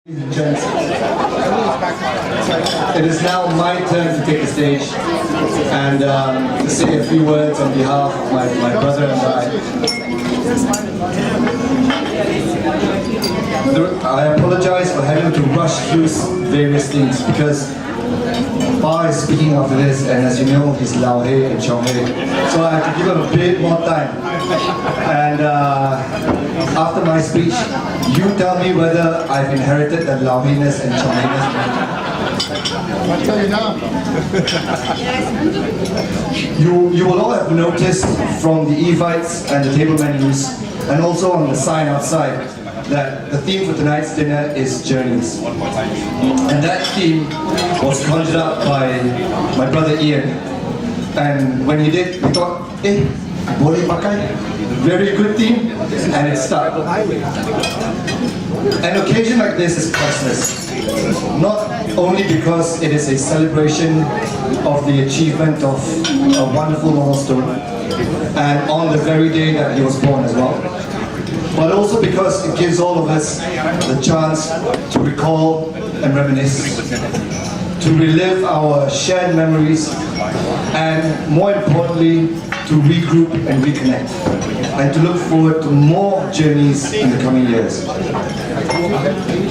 Gents, it is now my turn to take the stage and to say a few words on behalf of my brother and I apologize for having to rush through various things because Pa is speaking after this, and as you know, he's Lao Hei and Cheong Hei, so I have to give him a bit more time. And after my speech, you tell me whether I've inherited the Lao Hei-ness and Cheong Hei-ness. I'll tell you now. You will all have noticed from the Evites and the table menus, and also on the sign outside, that the theme for tonight's dinner is journeys. And that theme was conjured up by my brother Ian. And when he did, we thought, boleh pakai? Very good theme, and it stuck. An occasion like this is priceless. Not only because it is a celebration of the achievement of a wonderful milestone, and on the very day that he was born as well, but also because it gives all of us the chance to recall and reminisce, to relive our shared memories, and more importantly, to regroup and reconnect, and to look forward to more journeys in the coming years.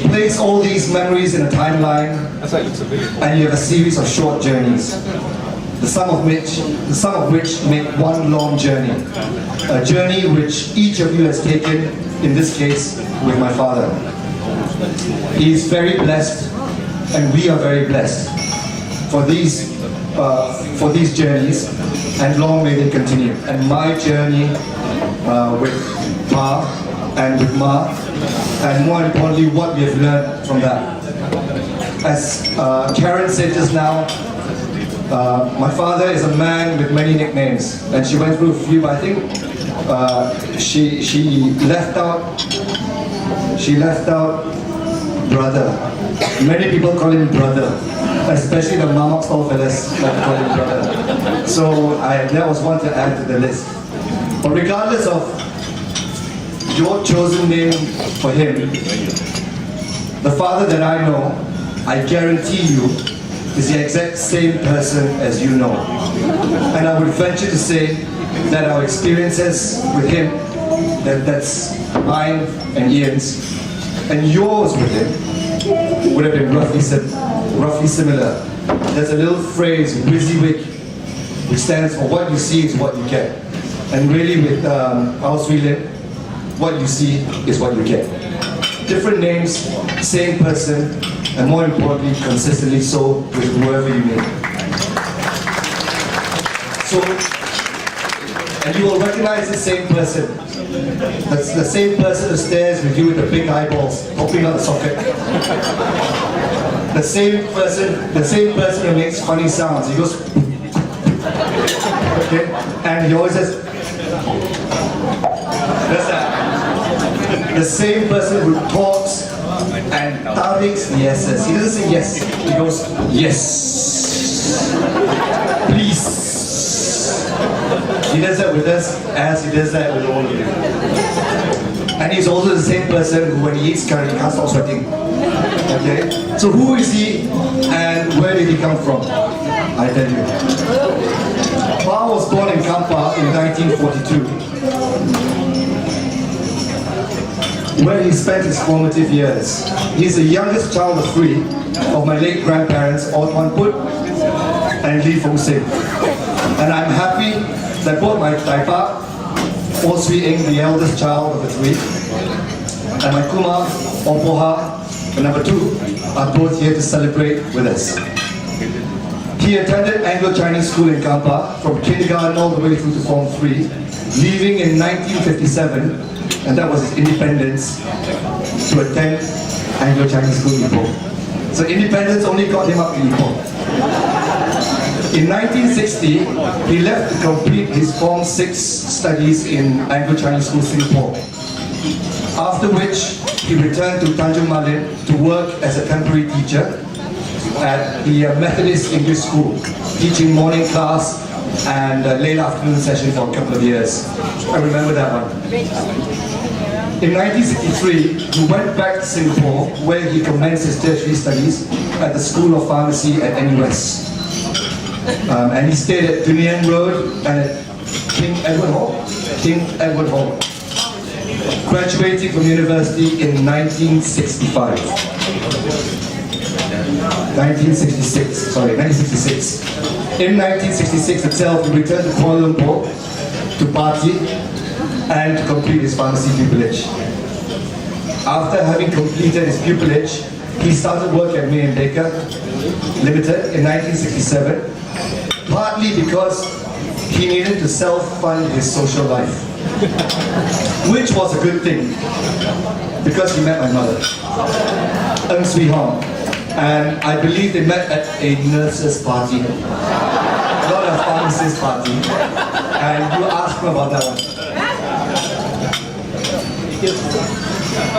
Place all these memories in a timeline, and you have a series of short journeys, the sum of which make one long journey. A journey which each of you has taken, in this case, with my father. He is very blessed, and we are very blessed for these journeys, and long may they continue. And my journey with Pa and with Ma, and more importantly, what we have learned from that. As Karen said just now, my father is a man with many nicknames, and she went through a few, but I think she left out brother. Many people call him brother, especially the mamak stall fellas like to call him brother. So that was one to add to the list. But regardless of your chosen name for him, the father that I know, I guarantee you, is the exact same person as you know. And I would venture to say that our experiences with him, that's mine and Ian's, and yours with him, would have been roughly similar. There's a little phrase, WYSIWYG, which stands for what you see is what you get. And really with our SWEE LIM, what you see is what you get. Different names, same person, and more importantly, consistently so with whoever you meet. So, and you will recognize the same person. That's the same person who stares with you with the big eyeballs popping out the socket. The same person who makes funny sounds. He goes, okay, and he always says, that's that. The same person who talks and targets the yeses. He doesn't say yes, he goes, yes, please. He does that with us as he does that with all of you. And he's also the same person who, when he eats curry, he can't stop sweating. Okay? So who is he and where did he come from? I tell you. Pa was born in Kampa in 1942, where he spent his formative years. He's the youngest child of three of my late grandparents, Otwan Put and Lee Fong Sing. And I'm happy that both my Taipa, Swee Eng, the eldest child of the three, and my Kuma, Opoha, the number two, are both here to celebrate with us. He attended Anglo-Chinese school in Kampa from kindergarten all the way through to Form 3, leaving in 1957, and that was his independence, to attend Anglo-Chinese school in Ipoh. So independence only got him up to Ipoh. In 1960, he left to complete his Form 6 studies in Anglo-Chinese School, Singapore. After which, he returned to Tanjung Malin to work as a temporary teacher at the Methodist English School, teaching morning class and late afternoon session for a couple of years. I remember that one. In 1963, he went back to Singapore, where he commenced his tertiary studies at the School of Pharmacy at NUS. And he stayed at Dunian Road and at King Edward Hall. Graduating from university in 1966. 1966. In 1966 itself, he returned to Kuala Lumpur to party and to complete his pharmacy pupillage. After having completed his pupillage, he started work at May & Baker Limited in 1967, partly because he needed to self-fund his social life, which was a good thing, because he met my mother, SWEE, and I believe they met at a nurse's party, not a pharmacist party, and you asked me about that one.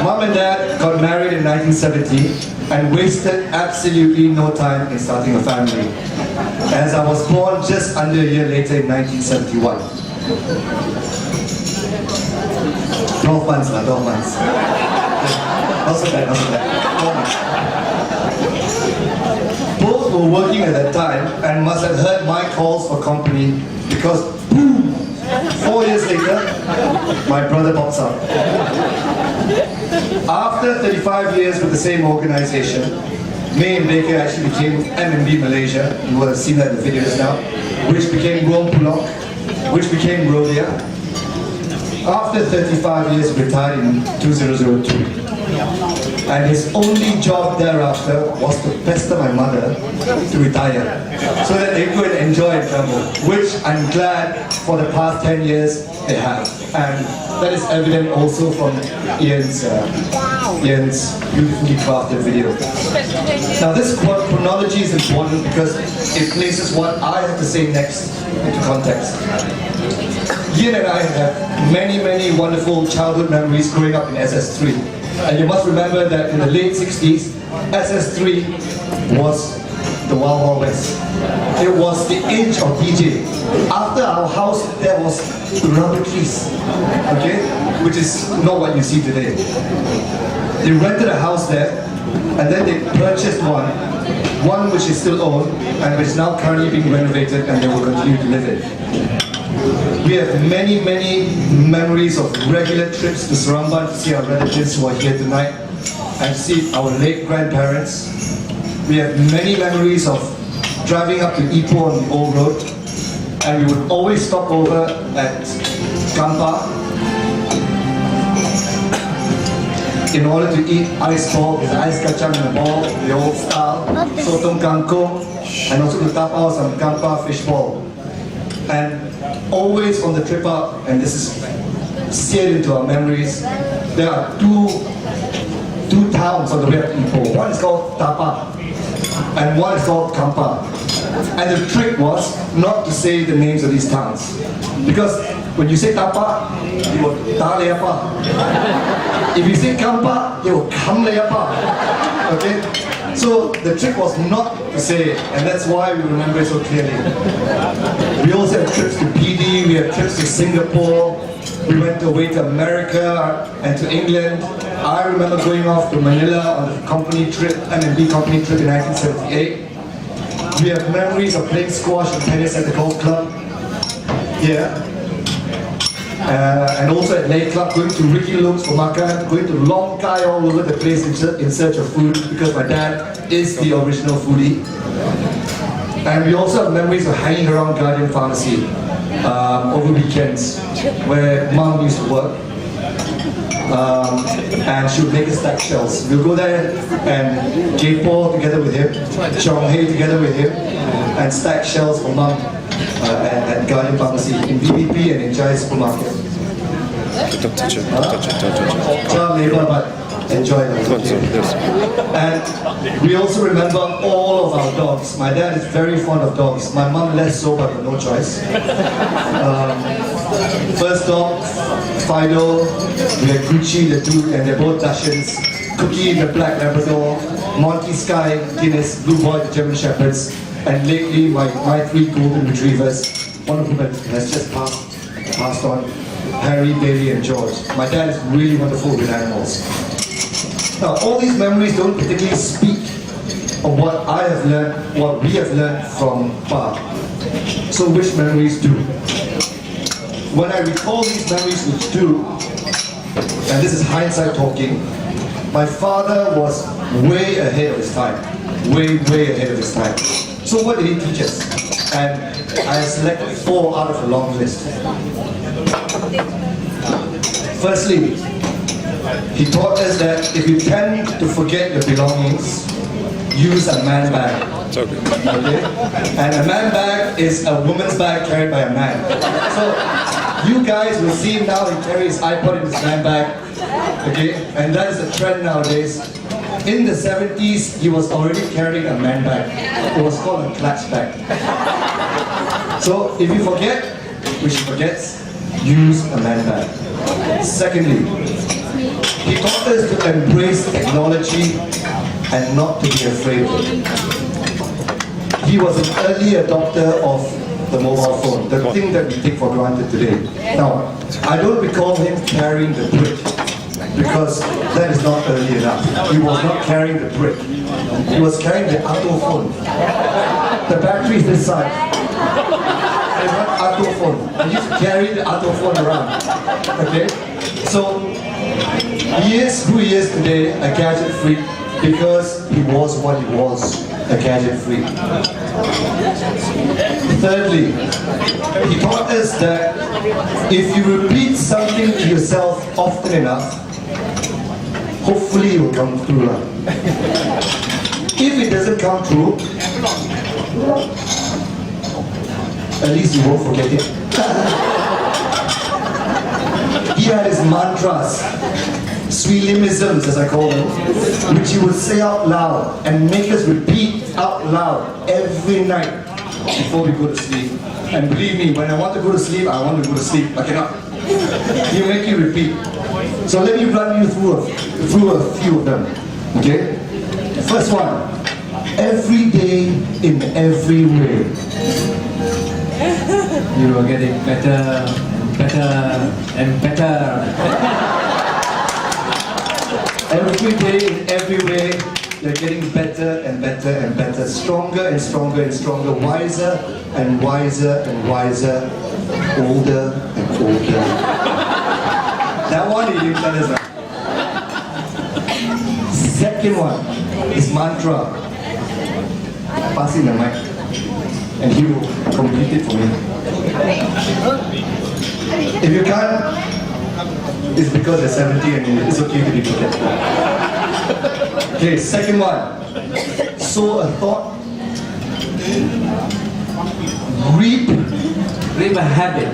Mom and Dad got married in 1970 and wasted absolutely no time in starting a family, as I was born just under a year later in 1971. 12 months, 12 months. Not so bad, not so bad. 12 months. Both were working at that time and must have heard my calls for company, because boom, 4 years later, my brother pops up. After 35 years with the same organization, May & Baker actually became M&B Malaysia. You will have seen that in the videos now, which became Ruang Pulong, which became Rodia. After 35 years, retired in 2002. And his only job thereafter was to pester my mother to retire, so that they could enjoy and travel, which I'm glad for the past 10 years they have. And that is evident also from Ian's beautifully crafted video. Now this chronology is important because it places what I have to say next into context. Ian and I have many wonderful childhood memories growing up in SS3. And you must remember that in the late 60s, SS3 was the Wild Wild West. It was the age of DJ. After our house, there was rubber trees, okay? Which is not what you see today. They rented a house there, and then they purchased one which is still owned, and which is now currently being renovated, and they will continue to live in. We have many memories of regular trips to Seremban to see our relatives who are here tonight, and to see our late grandparents. We have many memories of driving up to Ipoh on the old road, and we would always stop over at Kampa in order to eat ice ball, with ice kacang in the ball, the old style, sotong kangkong, and also to tapao some Kampa fish ball. And always on the trip up, and this is seared into our memories, there are two towns on the way up to Ipoh. One is called Tapa, and one is called Kampa. And the trick was not to say the names of these towns, because when you say Tapa, you will Ta Leapa. If you say Kampa, you will Kam Leapa. Okay? So the trick was not to say it, and that's why we remember it so clearly. We also had trips to PD, we had trips to Singapore, we went away to America and to England. I remember going off to Manila on a company trip, M&B company trip in 1978. We have memories of playing squash and tennis at the golf club here. And also at Lake Club, going to Ricky Luke's for makan, going to Long Kai all over the place in search of food, because my dad is the original foodie. And we also have memories of hanging around Guardian Pharmacy over weekends, where Mom used to work. And she would make us stack shells. We'll go there and J-Paul together with him, Cheong together with him, and stack shells for Mom at Guardian Pharmacy in VVP and in Jai Supermarket. Don't touch it. Child labor, but enjoy it. And we also remember all of our dogs. My dad is very fond of dogs. My mom less so, but no choice. First dog, Fido, we had Gucci, the two, and they're both Dachshunds. Cookie, the black Labrador, Monty Sky, Guinness, Blue Boy, the German Shepherds, and lately my three golden retrievers, one of whom has just passed on. Harry, Bailey, and George. My dad is really wonderful with animals. Now, all these memories don't particularly speak of what I have learned, what we have learned from Pa. So which memories do? When I recall these memories which do, and this is hindsight talking, my father was way ahead of his time. Way ahead of his time. So what did he teach us? And I selected 4 out of a long list. Firstly, he taught us that if you tend to forget your belongings, use a man bag. Okay. Okay? And a man bag is a woman's bag carried by a man. So you guys will see him now, he carries his iPod in his man bag. Okay? And that is a trend nowadays. In the 70s, he was already carrying a man bag. It was called a clutch bag. So if you forget, which he forgets, use a man bag. Secondly, he taught us to embrace technology and not to be afraid. He was an early adopter of the mobile phone, the thing that we take for granted today. Now, I don't recall him carrying the brick, because that is not early enough. He was not carrying the brick. He was carrying the auto phone. The battery is this side. It's not auto phone. He used to carry the auto phone around. Okay? So, he is who he is today, a gadget freak, because he was what he was, a gadget freak. Thirdly, he taught us that if you repeat something to yourself often enough, hopefully it will come true. If it doesn't come true, at least you won't forget it. He had his mantras, SWEE-limisms as I call them, which he would say out loud and make us repeat out loud every night before we go to sleep. And believe me, when I want to go to sleep, I want to go to sleep. I cannot. He'll make you repeat. So let me run you through a few of them. Okay? First one. Every day in every way. You are getting better and better. Every day in every way, you're getting better and better and better, stronger and stronger and stronger, wiser and wiser and wiser, older and older. That one he didn't tell us. Second one is mantra. Pass him the mic and he will complete it for me. If you can't, it's because they're 70 and it's okay to be forgetful. Okay, second one. Sow a thought, reap Reap a habit.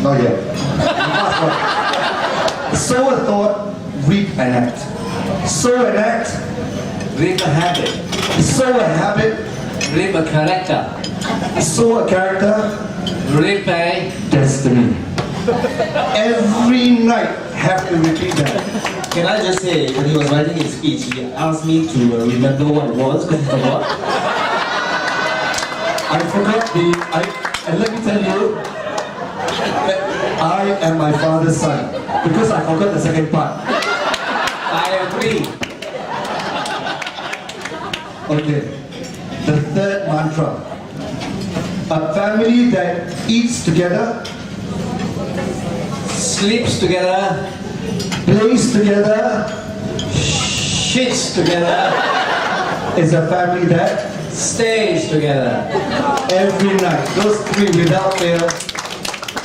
not yet. Last one. Sow a thought, reap an act. Sow an act, Reap a habit. sow a habit, Reap a character. sow a character, Reap a... destiny. Every night have to repeat that. Can I just say, when he was writing his speech, he asked me to remember what it was, because he forgot. I forgot and let me tell you, that I am my father's son, because I forgot the second part. I agree. Okay, the third mantra. A family that eats together, Sleeps together, plays together, shits together, is a family that stays together. every night, those three without fail,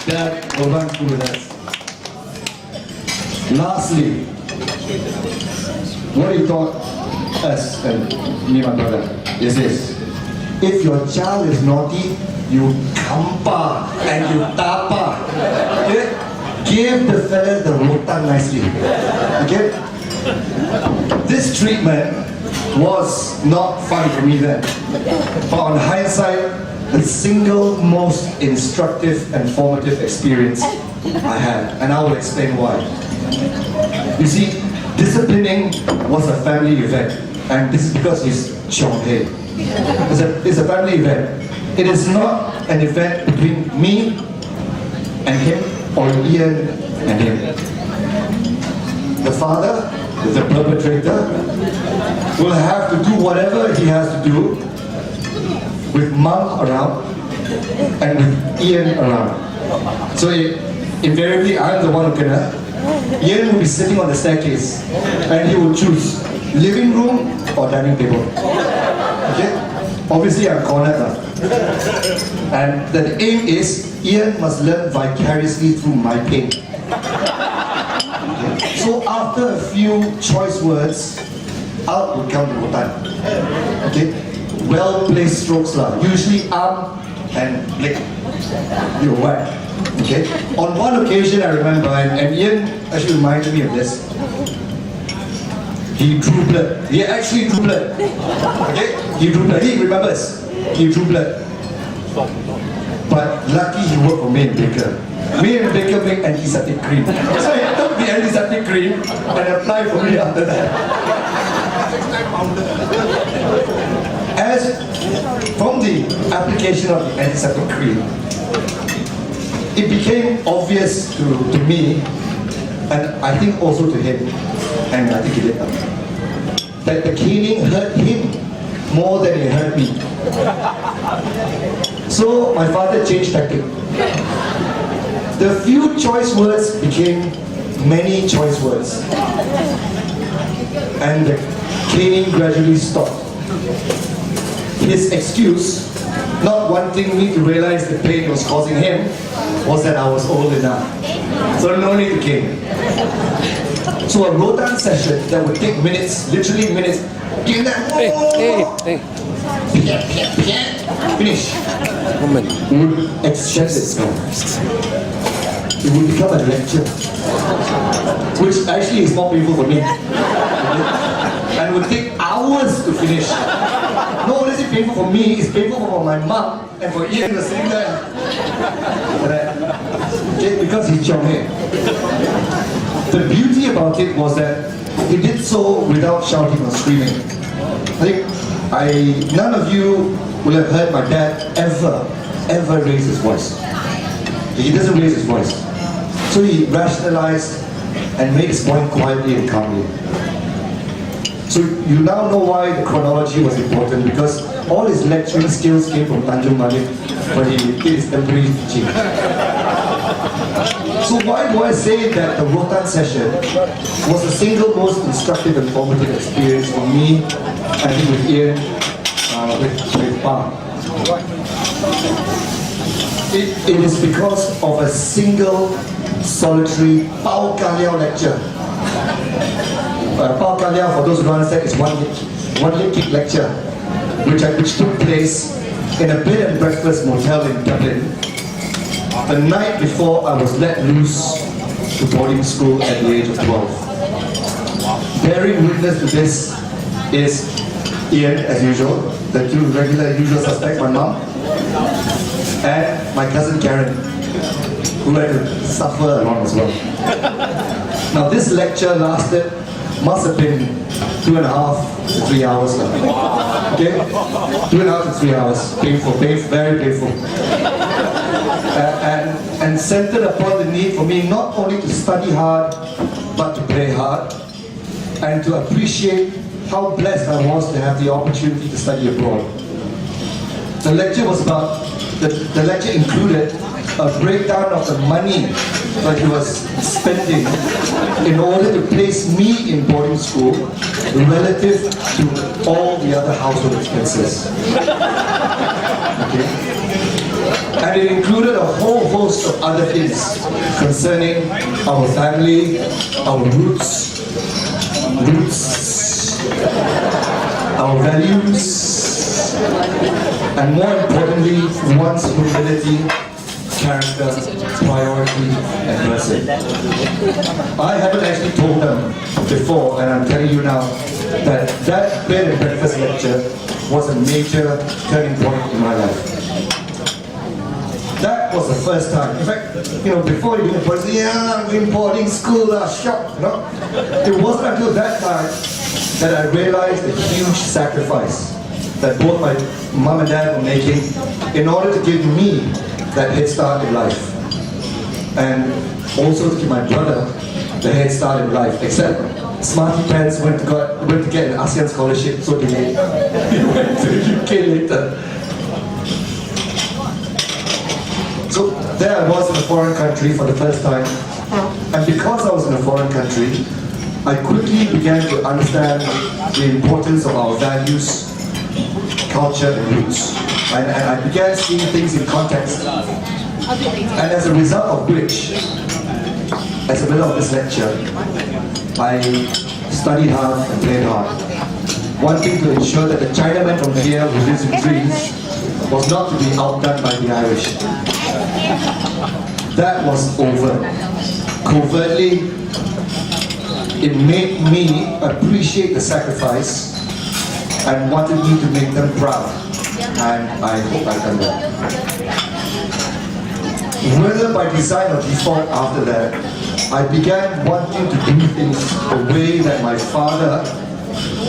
that will run through with us. Lastly, what he taught us and me and my brother is this. If your child is naughty, you kampa and you tapa. Okay? Give the fella the rotan nicely. Okay? This treatment was not fun for me then. But on hindsight, the single most instructive and formative experience I had. And I will explain why. You see, disciplining was a family event. And this is because he's cheong. It's a family event. It is not an event between me and him or Ian and him. The father, the perpetrator, will have to do whatever he has to do with mom around and with Ian around. So invariably, I'm the one who can. Ian will be sitting on the staircase and he will choose living room or dining table. Okay? Obviously, I'm cornered now. And the aim is Ian must learn vicariously through my pain. Okay? So after a few choice words, out will come the rotan. Okay? Well-placed strokes lah. Usually arm and leg. You whack. Okay? On one occasion I remember, and Ian actually reminded me of this. He drew blood. He actually drew blood. Okay? He drew blood. He remembers. He drew blood. But lucky he worked for me and Baker. Me and Baker make antiseptic cream. So he took the antiseptic cream and applied for me after that. As from the application of the antiseptic cream, it became obvious to me, and I think also to him, and I think he did, that the caning hurt him more than it hurt me. So my father changed tactic. The few choice words became many choice words. And the caning gradually stopped. His excuse, not wanting me to realize the pain it was causing him, was that I was old enough. So no need to cane. So a rotan session that would take minutes, literally minutes, finish, would extend itself. It would become a lecture, which actually is more painful for me. And would take hours to finish. Not only is it painful for me, it's painful for my mom and for Ian was sitting there. Okay, because he's cheong. The beauty about it was that he did so without shouting or screaming. I think none of you will have heard my dad ever raise his voice. He doesn't raise his voice. So he rationalized and made his point quietly and calmly. So you now know why the chronology was important, because all his lecturing skills came from Tanjung Malik, but he did his temporary teaching. So why do I say that the rotan session was the single most instructive and formative experience for me, I think with Ian, with Pa? It is because of a single solitary Pao Kaliao lecture. Pao Kaliao, for those who don't understand, is one leg kick lecture, which took place in a bed and breakfast motel in Dublin the night before I was let loose to boarding school at the age of 12. Bearing witness to this is Ian, as usual, the two regular usual suspects, my mom, and my cousin Karen, who had to suffer along as well. Now this lecture must have been 2.5 to 3 hours now. Okay? 2.5 to 3 hours. Painful, very painful. And centered upon the need for me not only to study hard, but to play hard, and to appreciate how blessed I was to have the opportunity to study abroad. The lecture was about, the lecture included a breakdown of the money that he was spending in order to place me in boarding school relative to all the other household expenses. Okay? And it included a whole host of other things concerning our family, our roots, our values, and more importantly, one's humility, character, priority, and person. I haven't actually told them before, and I'm telling you now, that bed and breakfast lecture was a major turning point in my life. That was the first time. In fact, before you went to I'm in boarding school, shocked, It wasn't until that time that I realized the huge sacrifice that both my mom and dad were making in order to give me that head start in life. And also to give my brother the head start in life, except Smarty Pants went to get an ASEAN scholarship, so did he. He went to UK later. So there I was in a foreign country for the first time, and because I was in a foreign country, I quickly began to understand the importance of our values, culture and roots. And I began seeing things in context. And as a result of which, as a middle of this lecture, I studied hard and played hard, wanting to ensure that the Chinaman from here who lives in trees was not to be outdone by the Irish. That was over. Covertly, it made me appreciate the sacrifice and wanted me to make them proud. And I hope I've done that. Whether by design or default after that, I began wanting to do things the way that my father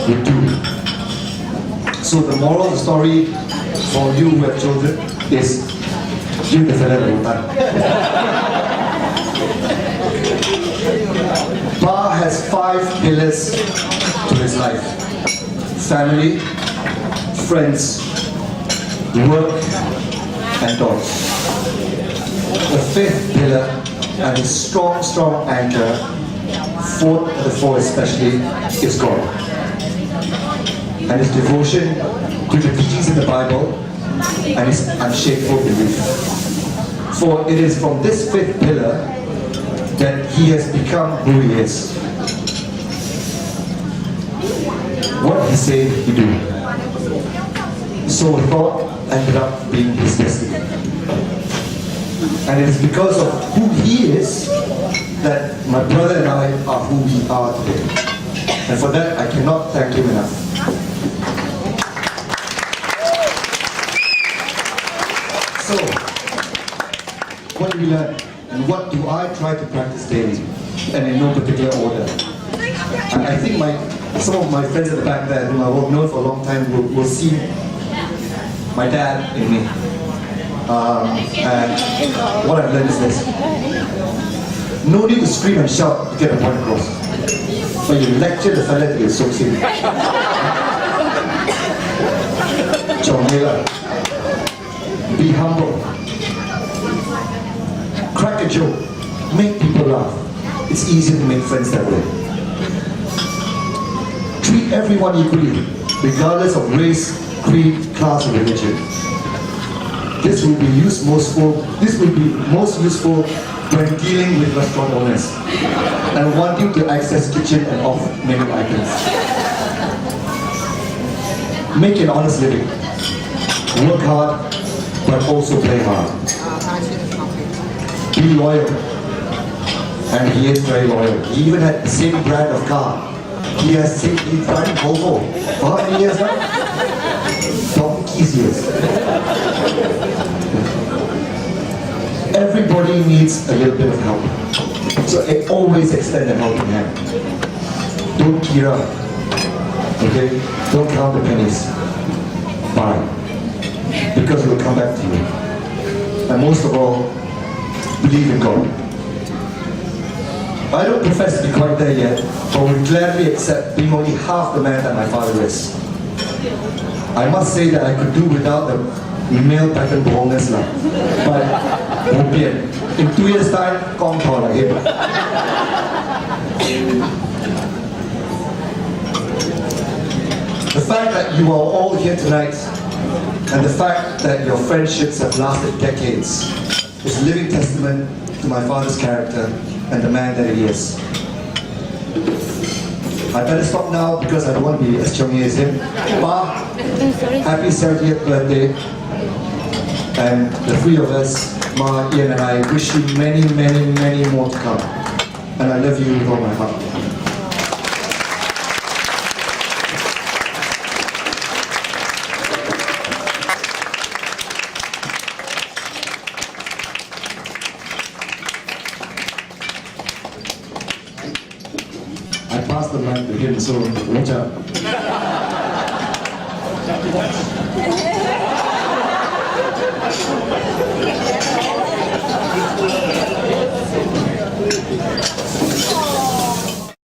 would do. So the moral of the story for you who have children is give the fella the time. Pa has 5 pillars to his life: family, friends, work, and dogs. The 5th pillar, and his strong anchor, 4th of the 4 especially, is God. And his devotion to the teachings in the Bible and his unshakable belief. For it is from this 5th pillar that he has become who he is. What he said he do. So thought ended up being his destiny. And it is because of who he is that my brother and I are who we are today. And for that, I cannot thank him enough. So, what do we learn? And what do I try to practice daily? And in no particular order. And I think some of my friends at the back there, whom I've known for a long time, will see my dad in me. And what I've learned is this: no need to scream and shout to get a point across, but you lecture the fella that you're associated. Cheong, be humble, crack a joke, make people laugh. It's easier to make friends that way. Treat everyone equally, regardless of race, creed, class, or religion. This will be most useful when dealing with restaurant owners and wanting to access kitchen and off-menu items. Make an honest living. Work hard, but also play hard. Be loyal. And he is very loyal. He even had the same brand of car. He's driving Volvo. For how many years now? Donkey's years. Everybody needs a little bit of help. So always extend a helping hand. Don't gear up. Okay? Don't count the pennies. Buy. Because it will come back to you. And most of all, believe in God. I don't profess to be quite there yet, but would gladly accept being only half the man that my father is. I must say that I could do without the male pattern boldness now. But in 2 years' time, koong like him. The fact that you are all here tonight, and the fact that your friendships have lasted decades, is a living testament to my father's character and the man that he is. I better stop now because I don't want to be as cheong as him. Pa, happy 70th birthday. And the 3 of us, Ma, Ian and I, wish you many, many, many more to come. And I love you with all my heart. I passed the mic to him, so watch out.